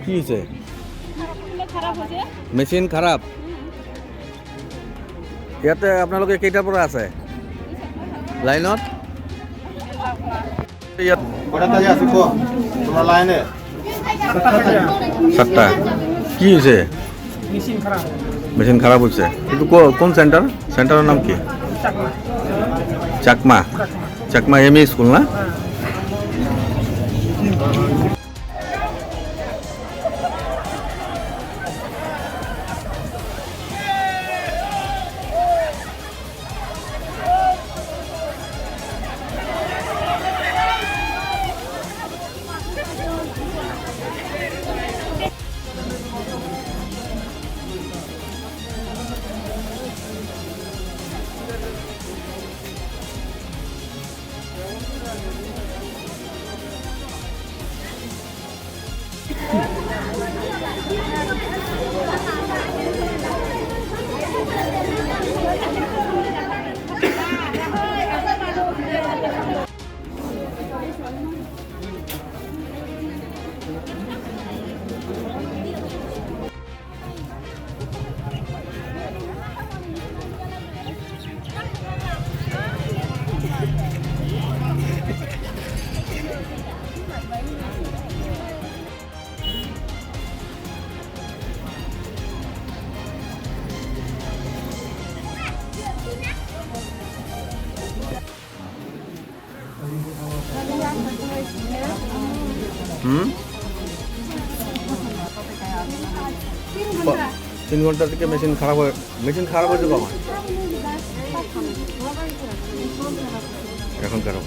কি হয়েছে? খারাপ হয়েছে। মেশিন খারাপ। ইয়াতে আপোনালোকে কেইটাৰ পৰা আছে লাইনত? ইয়াত সাতটা। কি হৈছে? মেশিন খারাপ হচ্ছে। কিন্তু কোন সেন্টার? সেন্টারের নাম কি? চাকমা। চাকমা এমই স্কুল না? তিন ঘন্টা থেকে মেশিন খারাপ হয়েছে কখন? এখন খারাপ